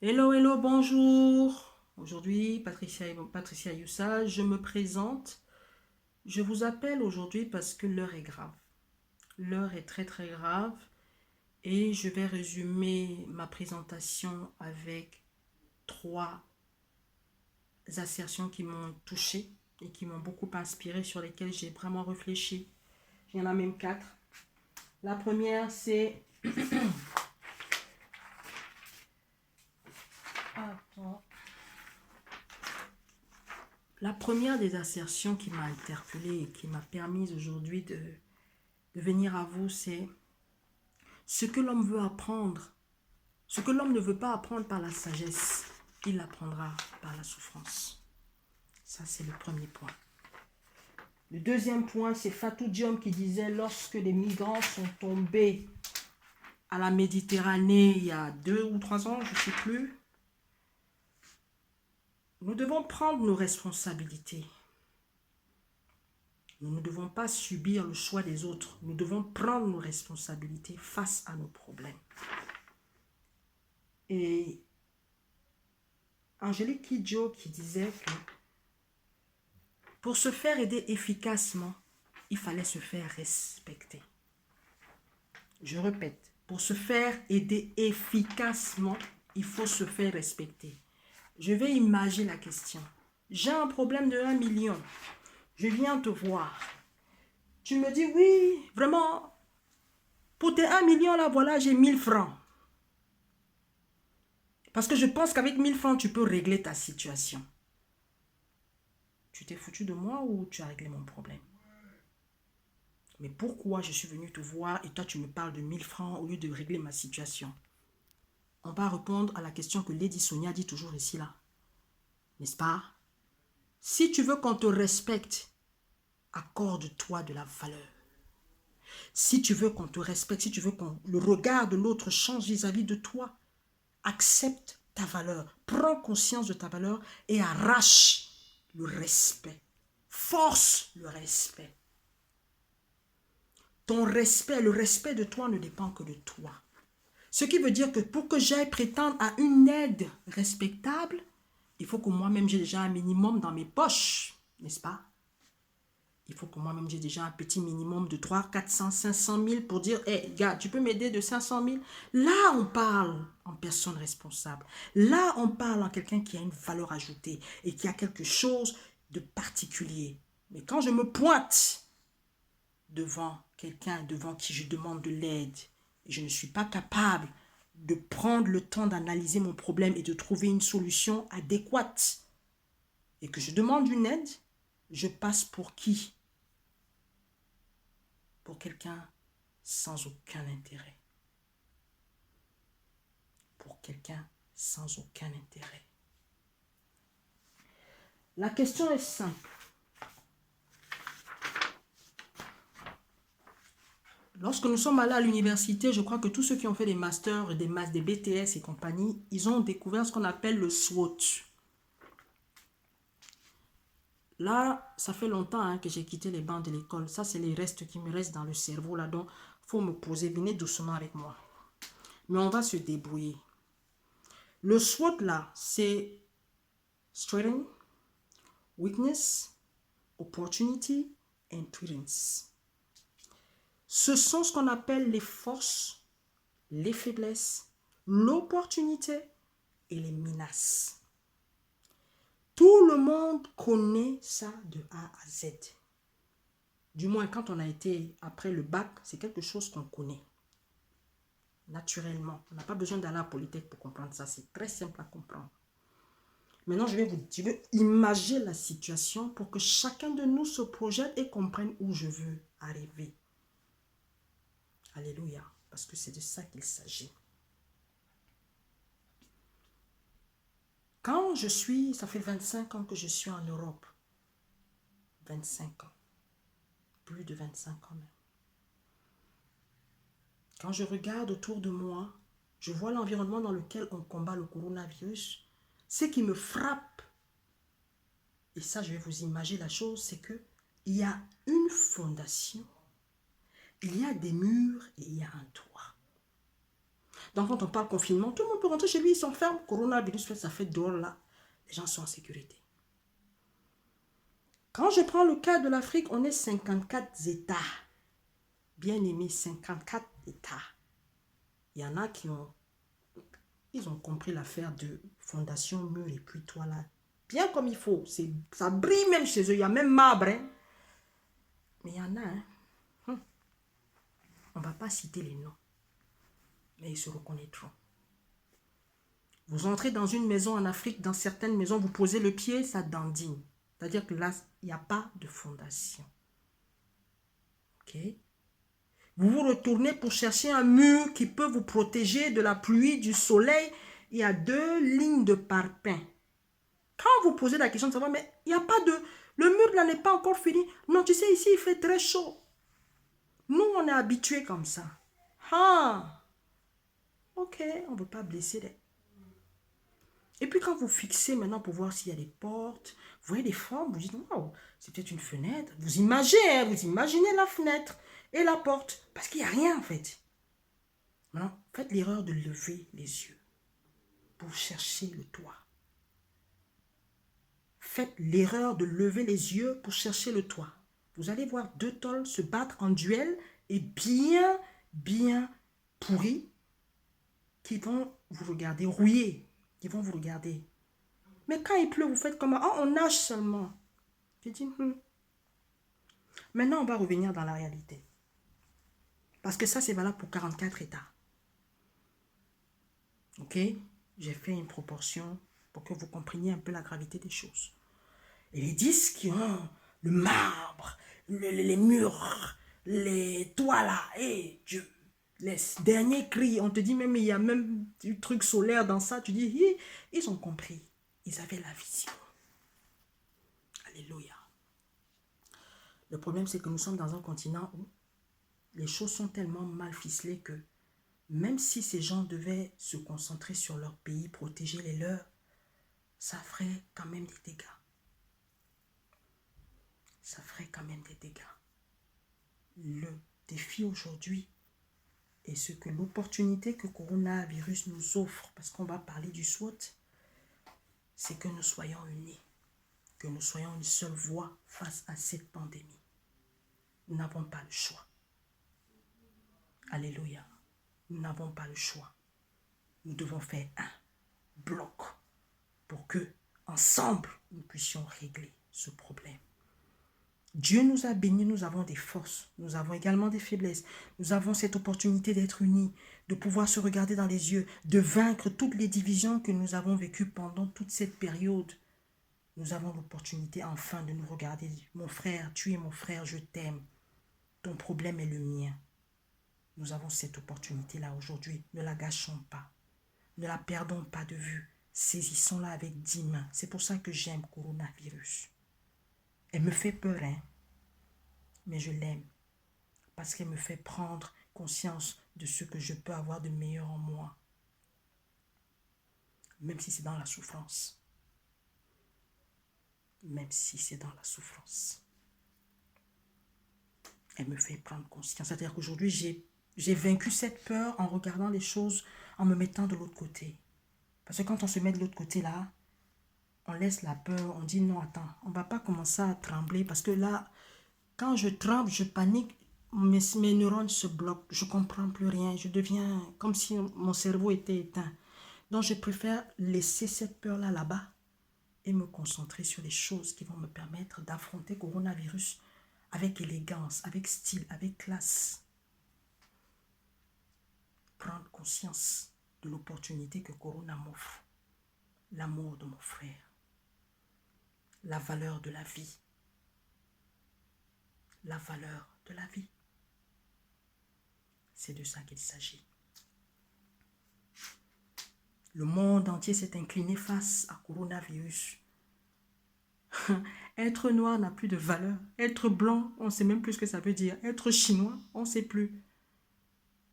Hello, hello, bonjour. Aujourd'hui, Patricia Youssa, je me présente. Je vous appelle aujourd'hui parce que l'heure est grave. L'heure est très très grave et je vais résumer ma présentation avec trois assertions qui m'ont touchée et qui m'ont beaucoup inspiré, sur lesquelles j'ai vraiment réfléchi. Il y en a même quatre. La première, c'est... Attends. La première des assertions qui m'a interpellée et qui m'a permis aujourd'hui de venir à vous, c'est ce que l'homme veut apprendre. Ce que l'homme ne veut pas apprendre par la sagesse, il l'apprendra par la souffrance. Ça, c'est le premier point. Le deuxième point, c'est Fatou Diom qui disait: lorsque les migrants sont tombés à la Méditerranée il y a 2 ou 3 ans, je ne sais plus, nous devons prendre nos responsabilités. Nous ne devons pas subir le choix des autres. Nous devons prendre nos responsabilités face à nos problèmes. Et Angélique Kidjo qui disait que pour se faire aider efficacement, il fallait se faire respecter. Je répète, pour se faire aider efficacement, il faut se faire respecter. Je vais imaginer la question. J'ai un problème de 1 million. Je viens te voir. Tu me dis: oui, vraiment, pour tes 1 million là, voilà, j'ai 1000 francs. Parce que je pense qu'avec 1000 francs, tu peux régler ta situation. Tu t'es foutu de moi ou tu as réglé mon problème? Mais pourquoi je suis venu te voir et toi tu me parles de 1000 francs au lieu de régler ma situation? On va répondre à la question que Lady Sonia dit toujours ici là. N'est-ce pas? Si tu veux qu'on te respecte, accorde-toi de la valeur. Si tu veux qu'on te respecte, si tu veux que le regard de l'autre change vis-à-vis de toi, accepte ta valeur, prends conscience de ta valeur et arrache le respect. Force le respect. Ton respect, le respect de toi ne dépend que de toi. Ce qui veut dire que pour que j'aille prétendre à une aide respectable, il faut que moi-même j'ai déjà un minimum dans mes poches, n'est-ce pas? Il faut que moi-même j'ai déjà un petit minimum de 300, 400, 500 000 pour dire: hé, gars, tu peux m'aider de 500 000? Là, on parle en personne responsable. Là, on parle en quelqu'un qui a une valeur ajoutée et qui a quelque chose de particulier. Mais quand je me pointe devant quelqu'un devant qui je demande de l'aide et je ne suis pas capable de prendre le temps d'analyser mon problème et de trouver une solution adéquate et que je demande une aide, je passe pour qui? Pour quelqu'un sans aucun intérêt. Pour quelqu'un sans aucun intérêt. La question est simple. Lorsque nous sommes allés à l'université, je crois que tous ceux qui ont fait des masters, des BTS et compagnie, ils ont découvert ce qu'on appelle le SWOT. Là, ça fait longtemps que j'ai quitté les bancs de l'école. Ça, c'est les restes qui me restent dans le cerveau là. Donc, il faut me poser. Venez doucement avec moi. Mais on va se débrouiller. Le SWOT là, c'est Strength, Weakness, Opportunity and Threats. Ce sont ce qu'on appelle les forces, les faiblesses, l'opportunité et les menaces. Tout le monde connaît ça de A à Z. Du moins, quand on a été après le bac, c'est quelque chose qu'on connaît. Naturellement. On n'a pas besoin d'aller à la Polytech pour comprendre ça. C'est très simple à comprendre. Maintenant, je vais imaginer la situation pour que chacun de nous se projette et comprenne où je veux arriver. Alléluia. Parce que c'est de ça qu'il s'agit. Quand je suis, ça fait 25 ans que je suis en Europe. 25 ans. Plus de 25 ans même. Quand je regarde autour de moi, je vois l'environnement dans lequel on combat le coronavirus. Ce qui me frappe, et ça je vais vous imaginer la chose, c'est que il y a une fondation, il y a des murs et il y a un toit. Donc, quand on parle confinement, tout le monde peut rentrer chez lui, ils s'enferment. Coronavirus, ça fait dehors là. Les gens sont en sécurité. Quand je prends le cas de l'Afrique, on est 54 États. Bien aimé, 54 États. Il y en a qui ont... Ils ont compris l'affaire de Fondation Mur et puis toi là. Bien comme il faut. Ça brille même chez eux. Il y a même marbre. Hein. Mais il y en a. Hein. On ne va pas citer les noms. Mais ils se reconnaîtront. Vous entrez dans une maison en Afrique, dans certaines maisons, vous posez le pied, ça dandine. C'est-à-dire que là, il n'y a pas de fondation. Ok? Vous vous retournez pour chercher un mur qui peut vous protéger de la pluie, du soleil. Il y a 2 lignes de parpaing. Quand vous posez la question de savoir, mais il n'y a pas de... Le mur là n'est pas encore fini. Non, tu sais, ici, il fait très chaud. Nous, on est habitués comme ça. Ah! Ok, on ne veut pas blesser les... Et puis quand vous fixez maintenant pour voir s'il y a des portes, vous voyez des formes, vous dites, waouh, c'est peut-être une fenêtre. Vous imaginez la fenêtre et la porte, parce qu'il n'y a rien en fait. Maintenant, faites l'erreur de lever les yeux pour chercher le toit. Faites l'erreur de lever les yeux pour chercher le toit. Vous allez voir 2 tôles se battre en duel et bien pourris qui vont vous regarder, rouillés, qui vont vous regarder. Mais quand il pleut, vous faites comment? Oh, on nage seulement. J'ai dit, Maintenant, on va revenir dans la réalité. Parce que ça, c'est valable pour 44 États. Ok? J'ai fait une proportion pour que vous compreniez un peu la gravité des choses. Et les 10 qui ont le marbre, les murs, les toits là, et Dieu, les derniers cris, on te dit même, il y a même du truc solaire dans ça, tu dis, ils ont compris. Ils avaient la vision. Alléluia. Le problème, c'est que nous sommes dans un continent où les choses sont tellement mal ficelées que même si ces gens devaient se concentrer sur leur pays, protéger les leurs, ça ferait quand même des dégâts. Ça ferait quand même des dégâts. Le défi aujourd'hui est ce que l'opportunité que coronavirus nous offre, parce qu'on va parler du SWOT, c'est que nous soyons unis, que nous soyons une seule voix face à cette pandémie. Nous n'avons pas le choix. Alléluia. Nous n'avons pas le choix. Nous devons faire un bloc pour que, ensemble, nous puissions régler ce problème. Dieu nous a bénis, nous avons des forces, nous avons également des faiblesses. Nous avons cette opportunité d'être unis, de pouvoir se regarder dans les yeux, de vaincre toutes les divisions que nous avons vécues pendant toute cette période. Nous avons l'opportunité enfin de nous regarder. Mon frère, tu es mon frère, je t'aime. Ton problème est le mien. Nous avons cette opportunité-là aujourd'hui. Ne la gâchons pas. Ne la perdons pas de vue. Saisissons-la avec 10 mains. C'est pour ça que j'aime coronavirus. Elle me fait peur, hein. Mais je l'aime. Parce qu'elle me fait prendre conscience de ce que je peux avoir de meilleur en moi. Même si c'est dans la souffrance. Même si c'est dans la souffrance. Elle me fait prendre conscience. C'est-à-dire qu'aujourd'hui, j'ai vaincu cette peur en regardant les choses, en me mettant de l'autre côté. Parce que quand on se met de l'autre côté là, on laisse la peur, on dit non, attends, on ne va pas commencer à trembler parce que là, quand je tremble, je panique, mes neurones se bloquent, je ne comprends plus rien, je deviens comme si mon cerveau était éteint. Donc je préfère laisser cette peur-là là-bas et me concentrer sur les choses qui vont me permettre d'affronter coronavirus avec élégance, avec style, avec classe. Prendre conscience de l'opportunité que Corona m'offre. L'amour de mon frère. La valeur de la vie. La valeur de la vie. C'est de ça qu'il s'agit. Le monde entier s'est incliné face à coronavirus. Être noir n'a plus de valeur. Être blanc, on ne sait même plus ce que ça veut dire. Être chinois, on ne sait plus.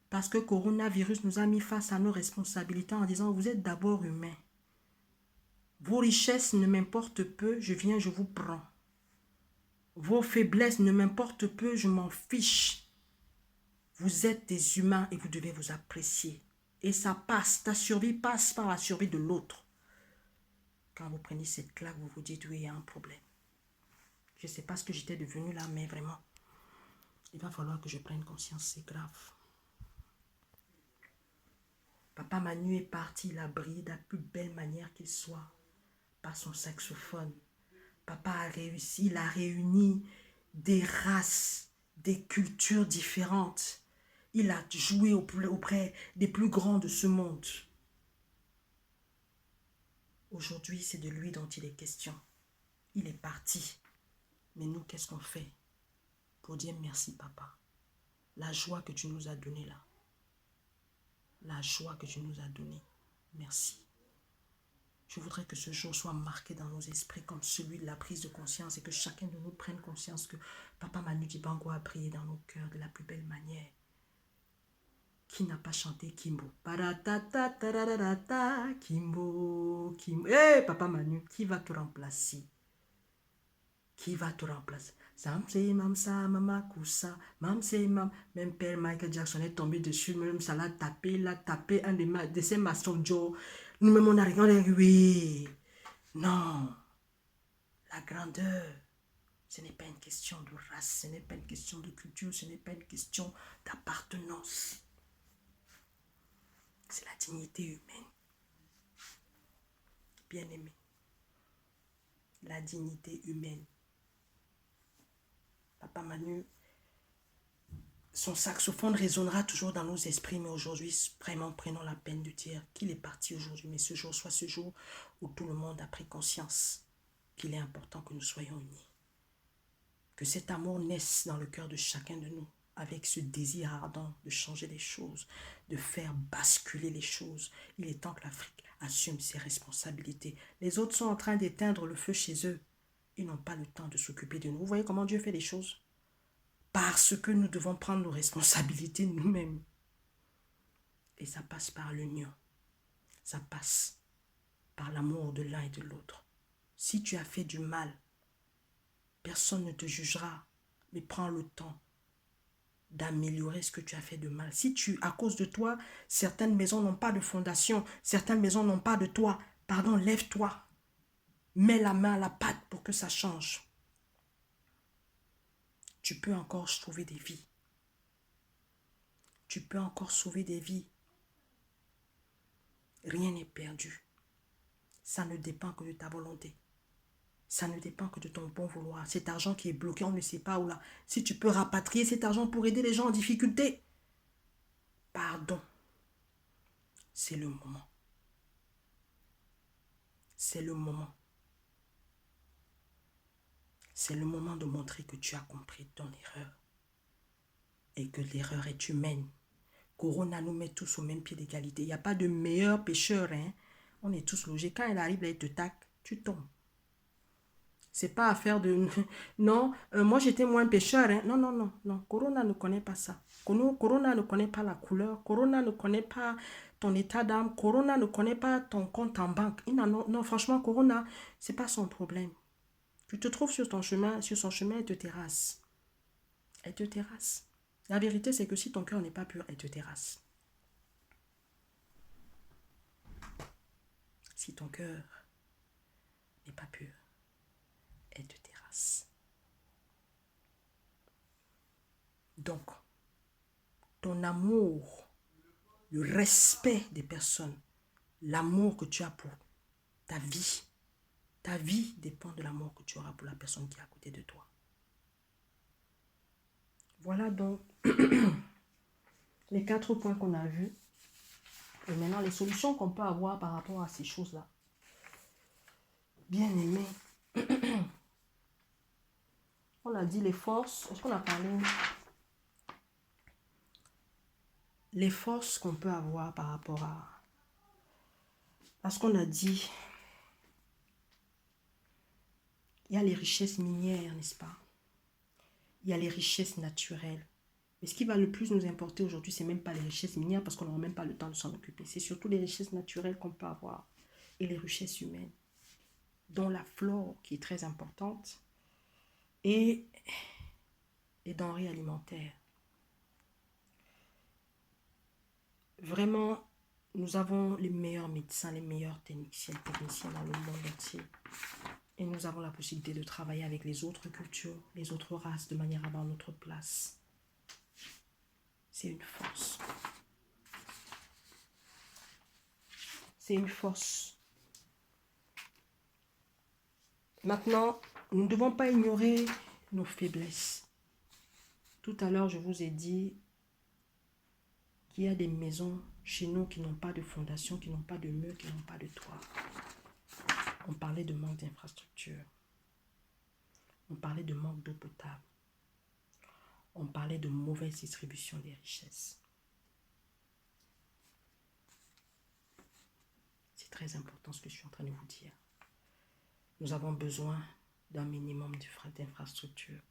Parce que coronavirus nous a mis face à nos responsabilités en disant, vous êtes d'abord humains. Vos richesses ne m'importent peu, je viens, je vous prends. Vos faiblesses ne m'importent peu, je m'en fiche. Vous êtes des humains et vous devez vous apprécier. Et ça passe, ta survie passe par la survie de l'autre. Quand vous prenez cette claque, vous vous dites, oui, il y a un problème. Je ne sais pas ce que j'étais devenue là, mais vraiment, il va falloir que je prenne conscience, c'est grave. Papa Manu est parti, il a brillé de la plus belle manière qu'il soit, par son saxophone. Papa a réussi, il a réuni des races, des cultures différentes. Il a joué auprès des plus grands de ce monde. Aujourd'hui, c'est de lui dont il est question. Il est parti. Mais nous, qu'est-ce qu'on fait pour dire merci, papa? La joie que tu nous as donnée là. La joie que tu nous as donnée. Merci. Je voudrais que ce jour soit marqué dans nos esprits comme celui de la prise de conscience et que chacun de nous prenne conscience que Papa Manu Dibango a prié dans nos cœurs de la plus belle manière. Qui n'a pas chanté Kimbo? Kimbo, Kimbo. Hé, Papa Manu, qui va te remplacer? Qui va te remplacer? Samse mamsa mama kusa, mamse mam. Même père Michael Jackson est tombé dessus, même ça l'a tapé un de ses maçons Joe. Nous-mêmes on a regardé, oui. Non. La grandeur, ce n'est pas une question de race, ce n'est pas une question de culture, ce n'est pas une question d'appartenance. C'est la dignité humaine. Bien-aimé. La dignité humaine. Papa Manu, son saxophone résonnera toujours dans nos esprits, mais aujourd'hui, vraiment, prenons la peine de dire qu'il est parti aujourd'hui, mais ce jour soit ce jour où tout le monde a pris conscience qu'il est important que nous soyons unis. Que cet amour naisse dans le cœur de chacun de nous, avec ce désir ardent de changer les choses, de faire basculer les choses. Il est temps que l'Afrique assume ses responsabilités. Les autres sont en train d'éteindre le feu chez eux. Ils n'ont pas le temps de s'occuper de nous. Vous voyez comment Dieu fait les choses? Parce que nous devons prendre nos responsabilités nous-mêmes. Et ça passe par l'union. Ça passe par l'amour de l'un et de l'autre. Si tu as fait du mal, personne ne te jugera, mais prends le temps d'améliorer ce que tu as fait de mal. Si à cause de toi, certaines maisons n'ont pas de fondation, certaines maisons n'ont pas de toit, pardon, lève-toi. Mets la main à la pâte pour que ça change. Tu peux encore sauver des vies. Tu peux encore sauver des vies. Rien n'est perdu. Ça ne dépend que de ta volonté. Ça ne dépend que de ton bon vouloir. Cet argent qui est bloqué, on ne sait pas où là. Si tu peux rapatrier cet argent pour aider les gens en difficulté, pardon. C'est le moment. C'est le moment. C'est le moment de montrer que tu as compris ton erreur. Et que l'erreur est humaine. Corona nous met tous au même pied d'égalité. Il n'y a pas de meilleur pécheur. Hein? On est tous logés. Quand elle arrive, là, il te tac, tu tombes. C'est pas affaire de... Non, moi j'étais moins pécheur. Hein? Non, non, non, non. Corona ne connaît pas ça. Corona ne connaît pas la couleur. Corona ne connaît pas ton état d'âme. Corona ne connaît pas ton compte en banque. Non, franchement, Corona, c'est pas son problème. Tu te trouves sur son chemin, elle te terrasse. Elle te terrasse. La vérité, c'est que si ton cœur n'est pas pur, elle te terrasse. Si ton cœur n'est pas pur, elle te terrasse. Donc, ton amour, le respect des personnes, l'amour que tu as pour ta vie dépend de l'amour que tu auras pour la personne qui est à côté de toi. Voilà donc les 4 points qu'on a vus. Et maintenant, les solutions qu'on peut avoir par rapport à ces choses-là. Bien aimé. On a dit les forces. Est-ce qu'on a parlé? Les forces qu'on peut avoir par rapport à ce qu'on a dit. Il y a les richesses minières, n'est-ce pas? Il y a les richesses naturelles. Mais ce qui va le plus nous importer aujourd'hui, ce n'est même pas les richesses minières parce qu'on n'aura même pas le temps de s'en occuper. C'est surtout les richesses naturelles qu'on peut avoir et les richesses humaines, dont la flore qui est très importante et les denrées alimentaires. Vraiment, Nous avons les meilleurs médecins, les meilleurs techniciens dans le monde entier. Et nous avons la possibilité de travailler avec les autres cultures, les autres races, de manière à avoir notre place. C'est une force. C'est une force. Maintenant, nous ne devons pas ignorer nos faiblesses. Tout à l'heure, je vous ai dit qu'il y a des maisons chez nous qui n'ont pas de fondation, qui n'ont pas de mur, qui n'ont pas de toit. On parlait de manque d'infrastructures. On parlait de manque d'eau potable. On parlait de mauvaise distribution des richesses. C'est très important ce que je suis en train de vous dire. Nous avons besoin d'un minimum d'infrastructures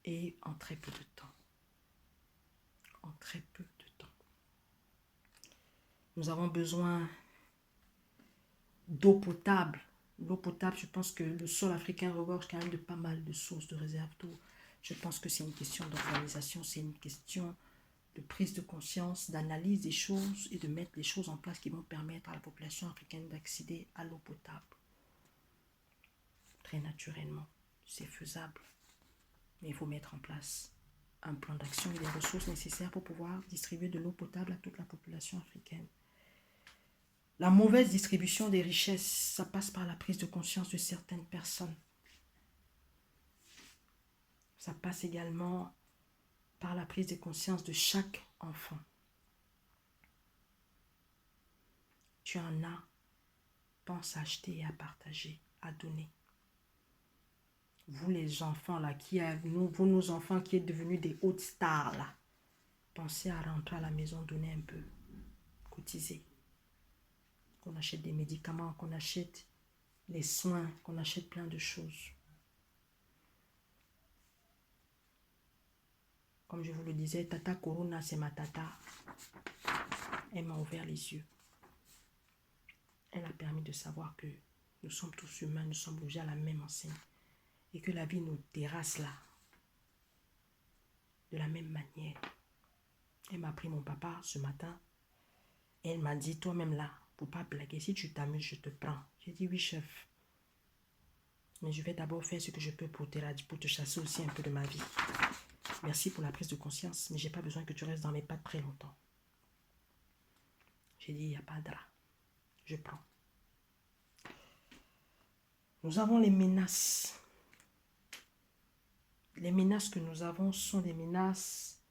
et en très peu de temps. En très peu de temps. Nous avons besoin d'eau potable. L'eau potable, je pense que le sol africain regorge quand même de pas mal de sources de réserve d'eau. Je pense que c'est une question d'organisation, c'est une question de prise de conscience, d'analyse des choses et de mettre les choses en place qui vont permettre à la population africaine d'accéder à l'eau potable. Très naturellement, c'est faisable. Mais il faut mettre en place un plan d'action et les ressources nécessaires pour pouvoir distribuer de l'eau potable à toute la population africaine. La mauvaise distribution des richesses, ça passe par la prise de conscience de certaines personnes. Ça passe également par la prise de conscience de chaque enfant. Tu en as, pense à acheter et à partager, à donner. Vous les enfants là, vous nos enfants qui êtes devenus des hautes stars là, pensez à rentrer à la maison, donner un peu, cotiser. Qu'on achète des médicaments, qu'on achète les soins, qu'on achète plein de choses. Comme je vous le disais, Tata Corona, c'est ma tata. Elle m'a ouvert les yeux. Elle a permis de savoir que nous sommes tous humains, nous sommes logés à la même enseigne. Et que la vie nous terrasse là. De la même manière. Elle m'a pris mon papa ce matin. Et elle m'a dit, toi-même là, faut pas blaguer. Si tu t'amuses, je te prends. J'ai dit, oui, chef. Mais je vais d'abord faire ce que je peux pour te chasser aussi un peu de ma vie. Merci pour la prise de conscience, mais j'ai pas besoin que tu restes dans mes pattes très longtemps. J'ai dit, il n'y a pas de drap. Je prends. Nous avons les menaces. Les menaces que nous avons sont des menaces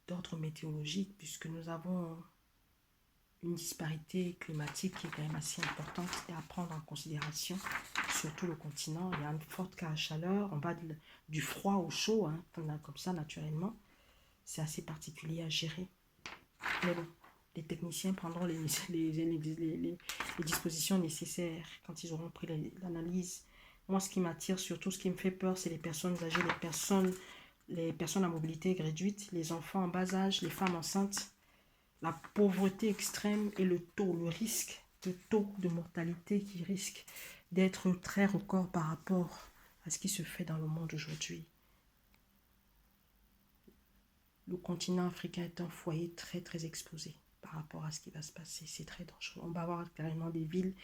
d'ordre météorologique, puisque nous avons une disparité climatique qui est quand même assez importante et à prendre en considération sur tout le continent. Il y a une forte chaleur, on va du froid au chaud, hein, comme ça naturellement. C'est assez particulier à gérer. Mais bon, les techniciens prendront les dispositions nécessaires quand ils auront pris l'analyse. Moi, ce qui m'attire, surtout ce qui me fait peur, c'est les personnes âgées, les personnes à mobilité réduite, les enfants en bas âge, les femmes enceintes. La pauvreté extrême et le taux de mortalité qui risque d'être très record par rapport à ce qui se fait dans le monde aujourd'hui. Le continent africain est un foyer très très exposé par rapport à ce qui va se passer. C'est très dangereux. On va avoir carrément des villes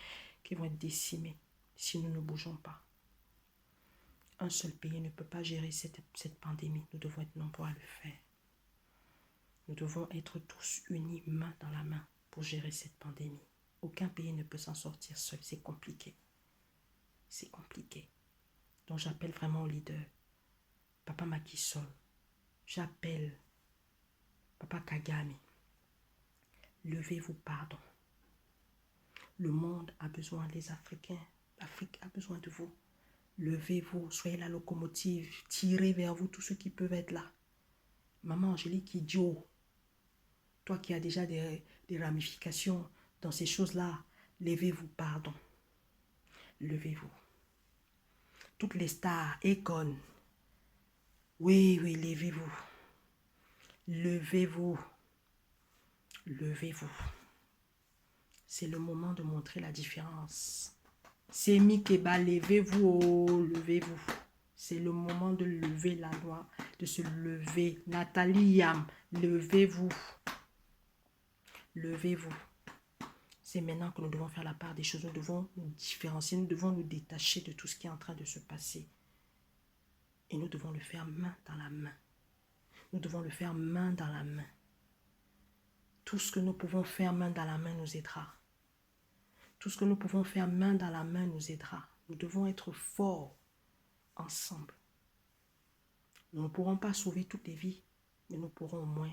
qui vont être décimées si nous ne bougeons pas. Un seul pays ne peut pas gérer cette pandémie. Nous devons être nombreux à le faire. Nous devons être tous unis main dans la main pour gérer cette pandémie. Aucun pays ne peut s'en sortir seul. C'est compliqué. C'est compliqué. Donc j'appelle vraiment au leader. Papa Macky Sall. J'appelle Papa Kagame. Levez-vous, pardon. Le monde a besoin des Africains. L'Afrique a besoin de vous. Levez-vous, soyez la locomotive. Tirez vers vous tous ceux qui peuvent être là. Maman Angélique Idio. Toi qui as déjà des ramifications dans ces choses-là, levez-vous, pardon. Levez-vous. Toutes les stars, Akon. Oui, levez-vous. Levez-vous. Levez-vous. C'est le moment de montrer la différence. Semi Keba, levez-vous, oh, levez-vous. C'est le moment de lever la loi, de se lever. Nathalie Yam, levez-vous. Levez-vous. C'est maintenant que nous devons faire la part des choses. Nous devons nous différencier. Nous devons nous détacher de tout ce qui est en train de se passer. Et nous devons le faire main dans la main. Nous devons le faire main dans la main. Tout ce que nous pouvons faire main dans la main nous aidera. Tout ce que nous pouvons faire main dans la main nous aidera. Nous devons être forts ensemble. Nous ne pourrons pas sauver toutes les vies, mais nous pourrons au moins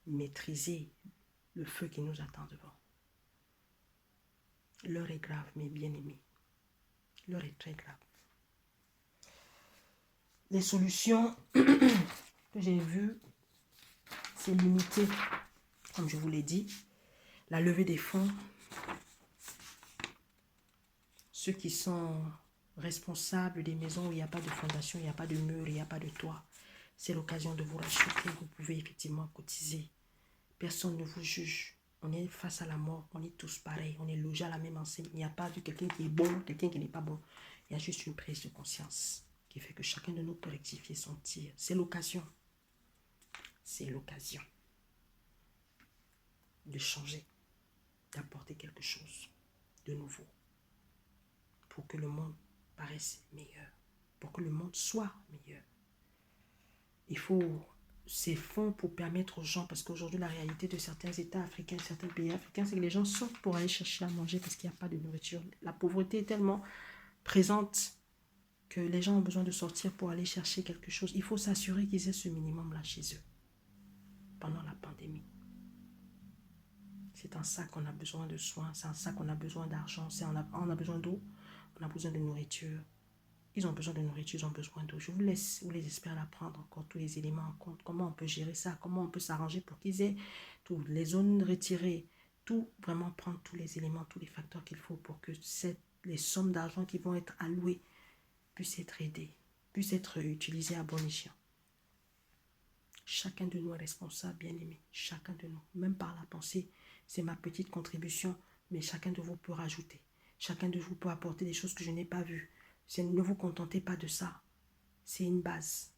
maîtriser le feu qui nous attend devant. L'heure est grave, mes bien-aimés. L'heure est très grave. Les solutions que j'ai vues, c'est limiter, comme je vous l'ai dit, la levée des fonds. Ceux qui sont responsables des maisons où il n'y a pas de fondation, il n'y a pas de mur, il n'y a pas de toit, c'est l'occasion de vous racheter. Vous pouvez effectivement cotiser. Personne ne vous juge. On est face à la mort, on est tous pareils, on est logés à la même enseigne. Il n'y a pas de quelqu'un qui est bon, quelqu'un qui n'est pas bon. Il y a juste une prise de conscience qui fait que chacun de nous peut rectifier son tir. C'est l'occasion. C'est l'occasion de changer, d'apporter quelque chose de nouveau pour que le monde paraisse meilleur, pour que le monde soit meilleur. Il faut ces fonds pour permettre aux gens, parce qu'aujourd'hui la réalité de certains États africains, certains pays africains, c'est que les gens sortent pour aller chercher à manger parce qu'il n'y a pas de nourriture. La pauvreté est tellement présente que les gens ont besoin de sortir pour aller chercher quelque chose. Il faut s'assurer qu'ils aient ce minimum-là chez eux pendant la pandémie. C'est en ça qu'on a besoin de soins, c'est en ça qu'on a besoin d'argent, on a besoin d'eau, on a besoin de nourriture. Ils ont besoin de nourriture, ils ont besoin d'eau. Je vous laisse, vous les espère à prendre encore tous les éléments en compte. Comment on peut gérer ça, comment on peut s'arranger pour qu'ils aient toutes les zones retirées, tout, vraiment prendre tous les éléments, tous les facteurs qu'il faut pour que les sommes d'argent qui vont être allouées puissent être aidées, puissent être utilisées à bon escient. Chacun de nous est responsable, bien-aimé. Chacun de nous, même par la pensée, c'est ma petite contribution, mais chacun de vous peut rajouter. Chacun de vous peut apporter des choses que je n'ai pas vues. Ne vous contentez pas de ça. C'est une base.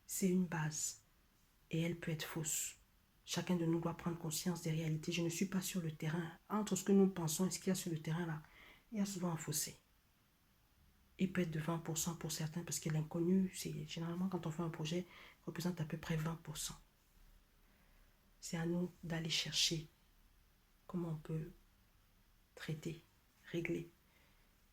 C'est une base. Et elle peut être fausse. Chacun de nous doit prendre conscience des réalités. Je ne suis pas sur le terrain. Entre ce que nous pensons et ce qu'il y a sur le terrain là, il y a souvent un fossé. Il peut être de 20% pour certains parce que l'inconnu, c'est généralement quand on fait un projet, représente à peu près 20%. C'est à nous d'aller chercher comment on peut traiter, régler.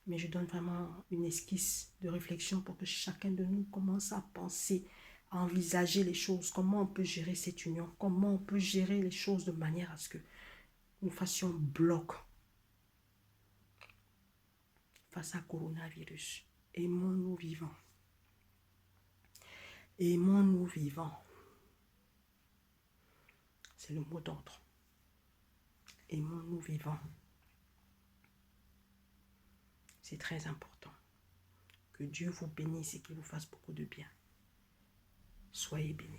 Mais je donne vraiment une esquisse de réflexion pour que chacun de nous commence à penser, à envisager les choses, comment on peut gérer cette union, comment on peut gérer les choses de manière à ce que nous fassions bloc face à coronavirus. Aimons-nous vivants. Aimons-nous vivants. C'est le mot d'ordre. Aimons-nous vivants. C'est très important. Que Dieu vous bénisse et qu'il vous fasse beaucoup de bien. Soyez bénis.